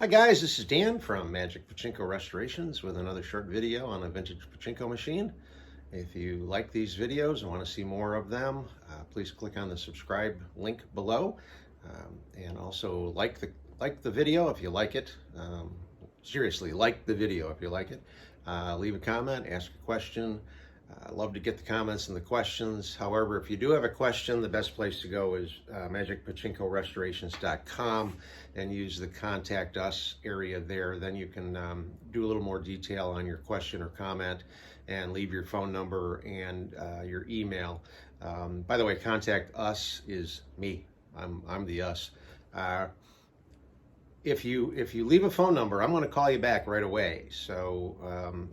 Hi guys, this is Dan from Magic Pachinko Restorations with another short video on a vintage Pachinko machine. If you like these videos and want to see more of them, please click on the subscribe link below, and also like the video if you like it. Seriously, like the video if you like it. Leave a comment, ask a question. I love to get the comments and the questions. However, if you do have a question, the best place to go is magicpachinkorestorations.com and use the contact us area there. Then you can do a little more detail on your question or comment and leave your phone number and your email. By the way, contact us is me. I'm the us. If you leave a phone number, I'm going to call you back right away. So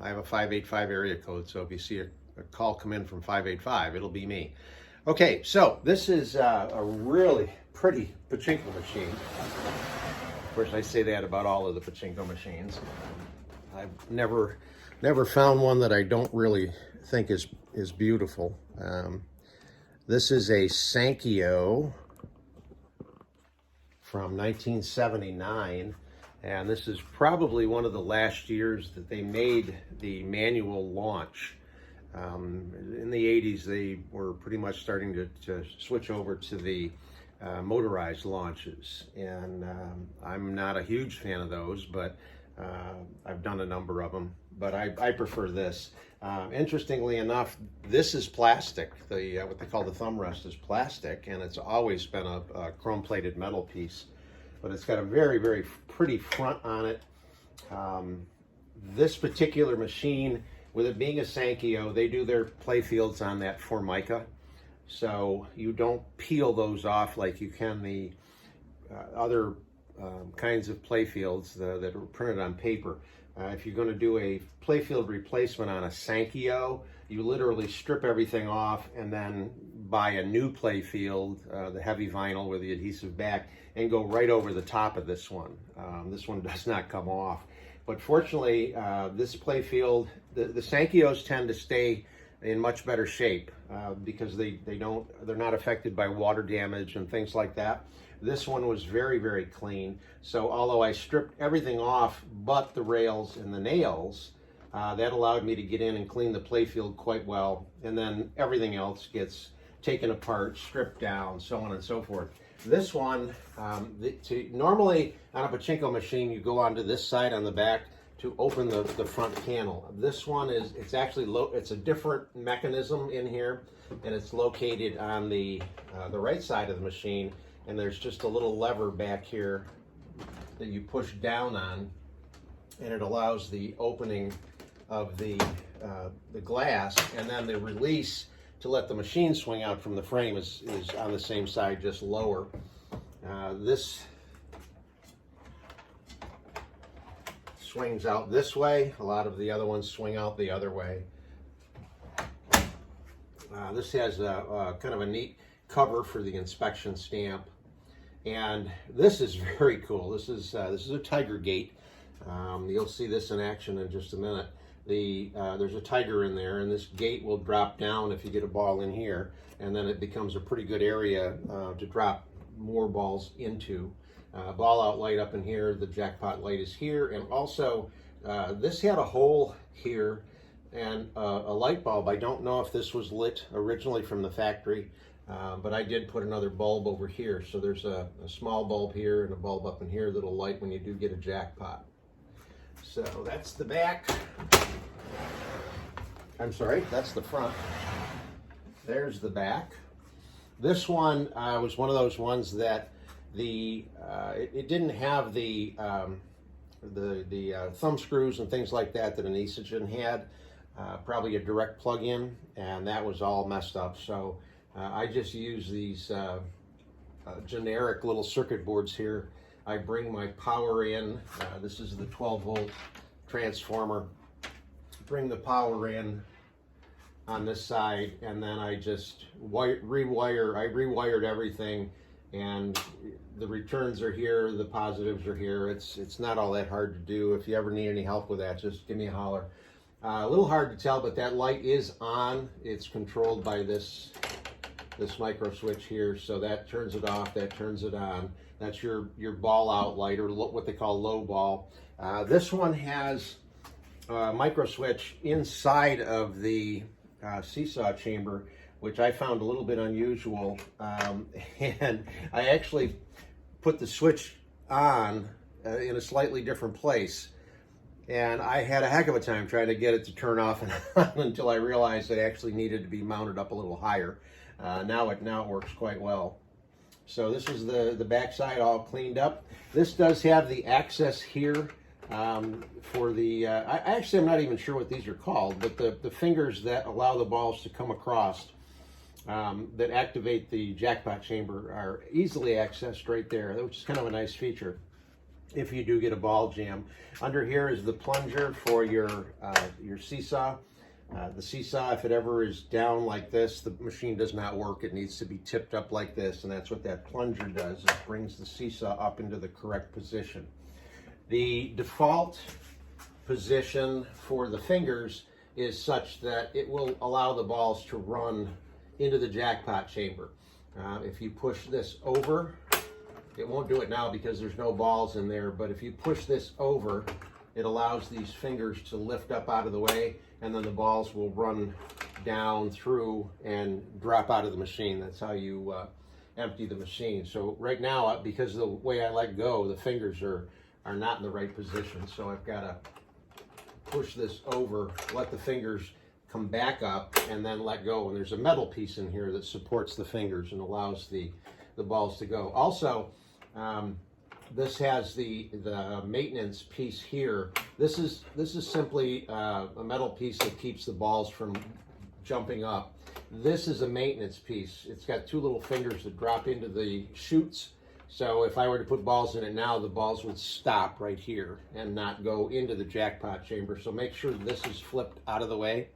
I have a 585 area code. So if you see a call come in from 585, it'll be me. Okay, so this is a really pretty Pachinko machine. Of course, I say that about all of the Pachinko machines. I've never found one that I don't really think is beautiful. This is a Sankyo from 1979, and this is probably one of the last years that they made the manual launch. In the 80s, they were pretty much starting to switch over to the motorized launches, and I'm not a huge fan of those, but I've done a number of them, but I prefer this. Interestingly enough, this is plastic. What they call the thumb rest is plastic, and it's always been a chrome-plated metal piece, but it's got a very, very pretty front on it. This particular machine, with it being a Sankyo, they do their play fields on that Formica, so you don't peel those off like you can the other kinds of play fields that are printed on paper. If you're going to do a playfield replacement on a Sankyo, you literally strip everything off and then buy a new playfield, the heavy vinyl with the adhesive back, and go right over the top of this one. This one does not come off. But fortunately, this playfield, the Sankyos tend to stay in much better shape because they're not affected by water damage and things like that. This one was very, very clean. So although I stripped everything off but the rails and the nails, that allowed me to get in and clean the playfield quite well. And then everything else gets taken apart, stripped down, so on and so forth. This one, normally on a Pachinko machine, you go onto this side on the back to open the front panel. This one it's actually it's a different mechanism in here, and it's located on the right side of the machine. And there's just a little lever back here that you push down on, and it allows the opening of the glass, and then the release to let the machine swing out from the frame is on the same side, just lower. This swings out this way. A lot of the other ones swing out the other way. This has a kind of a neat cover for the inspection stamp, and this is very cool. This is a tiger gate. You'll see this in action in just a minute. There's a tiger in there, and this gate will drop down if you get a ball in here, and then it becomes a pretty good area to drop more balls into. Ball out light up in here, the jackpot light is here, and also this had a hole here and a light bulb. I don't know if this was lit originally from the factory, but I did put another bulb over here. So there's a small bulb here and a bulb up in here that'll light when you do get a jackpot. So that's the back. I'm sorry, that's the front. There's the back. This one was one of those ones that it didn't have the thumb screws and things like that an Esogen had. Probably a direct plug-in, and that was all messed up. So I just use these generic little circuit boards here. I bring my power in. This is the 12-volt transformer. Bring the power in on this side, and then I just rewire. I rewired everything, and the returns are here, the positives are here. It's not all that hard to do. If you ever need any help with that, just give me a holler. A little hard to tell, but that light is on. It's controlled by this micro switch here, so that turns it off, that turns it on. That's your ball out light, or what they call low ball. This one has a micro switch inside of the seesaw chamber, which I found a little bit unusual. And I actually put the switch on in a slightly different place. And I had a heck of a time trying to get it to turn off and on until I realized it actually needed to be mounted up a little higher. Now it works quite well. So this is the backside all cleaned up. This does have the access here for the, actually I'm not even sure what these are called, but the fingers that allow the balls to come across that activate the jackpot chamber are easily accessed right there, which is kind of a nice feature if you do get a ball jam. Under here is the plunger for your seesaw. The seesaw, if it ever is down like this, the machine does not work. It needs to be tipped up like this, and that's what that plunger does. It brings the seesaw up into the correct position. The default position for the fingers is such that it will allow the balls to run into the jackpot chamber. If you push this over, it won't do it now because there's no balls in there, but if you push this over, it allows these fingers to lift up out of the way, and then the balls will run down through and drop out of the machine. That's how you empty the machine. So right now, because of the way I let go, the fingers are not in the right position. So I've got to push this over, let the fingers come back up, and then let go. And there's a metal piece in here that supports the fingers and allows the balls to go. Also, this has the maintenance piece here. This is simply a metal piece that keeps the balls from jumping up. This is a maintenance piece. It's got two little fingers that drop into the chutes. So if I were to put balls in it now, the balls would stop right here and not go into the jackpot chamber. So make sure this is flipped out of the way.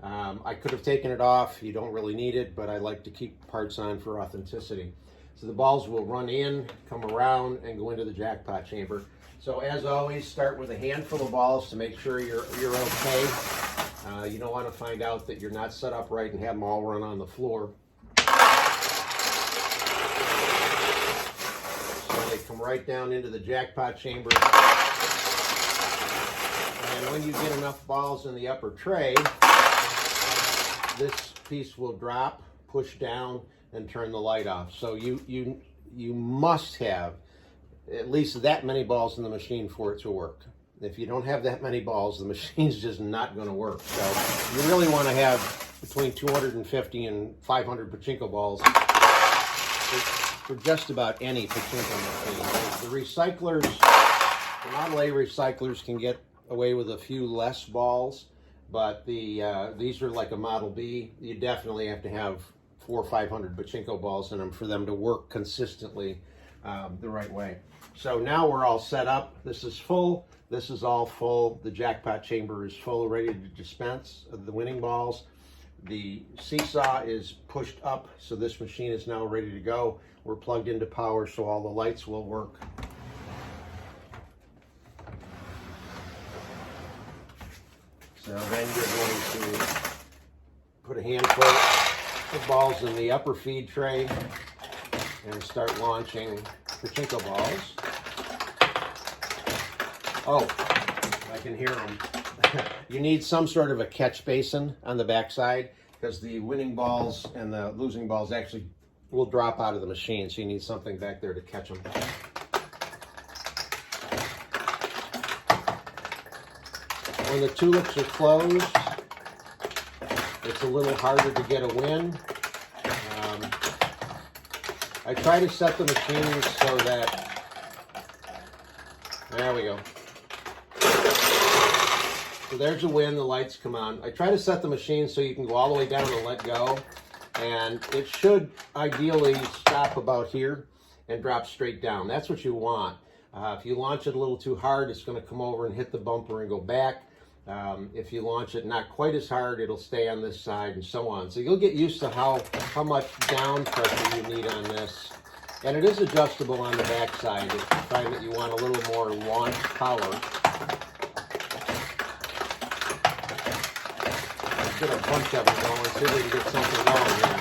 I could have taken it off. You don't really need it, but I like to keep parts on for authenticity. So the balls will run in, come around, and go into the jackpot chamber. So as always, start with a handful of balls to make sure you're okay. You don't want to find out that you're not set up right and have them all run on the floor. So they come right down into the jackpot chamber. And when you get enough balls in the upper tray, this piece will drop, push down, and turn the light off. So you must have at least that many balls in the machine for it to work. If you don't have that many balls, the machine's just not going to work. So you really want to have between 250 and 500 Pachinko balls for just about any Pachinko machine. The recyclers, the Model A recyclers can get away with a few less balls, but these are like a Model B. You definitely have to have 400 or 500 Pachinko balls in them for them to work consistently the right way. So now we're all set up. This is full. This is all full. The jackpot chamber is full, ready to dispense the winning balls. The seesaw is pushed up, so this machine is now ready to go. We're plugged into power, so all the lights will work. So then you're going to put a handful of balls in the upper feed tray and start launching Pachinko balls. Oh, I can hear them. You need some sort of a catch basin on the backside because the winning balls and the losing balls actually will drop out of the machine, so you need something back there to catch them. When the tulips are closed, it's a little harder to get a win. I try to set the machines so that, there we go. So there's a win, the lights come on. I try to set the machine so you can go all the way down and let go. And it should ideally stop about here and drop straight down. That's what you want. If you launch it a little too hard, it's going to come over and hit the bumper and go back. If you launch it not quite as hard, it'll stay on this side and so on. So you'll get used to how much down pressure you need on this. And it is adjustable on the back side if you find that you want a little more launch power. Get a bunch of them going, see if we can get something going here.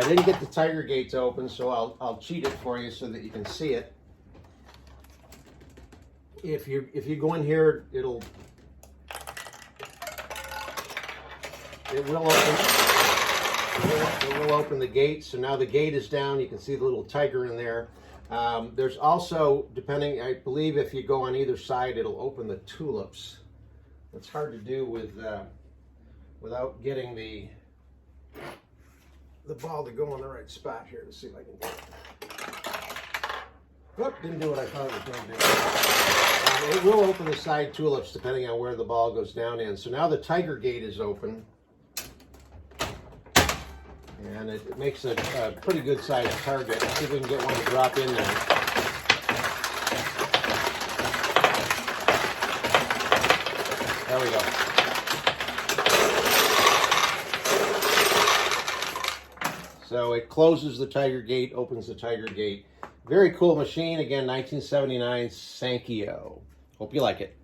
I didn't get the tiger gates open, so I'll cheat it for you so that you can see it. If you go in here, it will open the gate. So now the gate is down. You can see the little tiger in there. There's also, depending, I believe if you go on either side, it'll open the tulips. It's hard to do without getting the ball to go in the right spot here. Let's see if I can get it. Oh, didn't do what I thought it was going to do. It will open the side tulips depending on where the ball goes down in. So now the tiger gate is open. And it makes a pretty good sized target. Let's see if we can get one to drop in there. There we go. So it closes the tiger gate, opens the tiger gate. Very cool machine. Again, 1979 Sankyo. Hope you like it.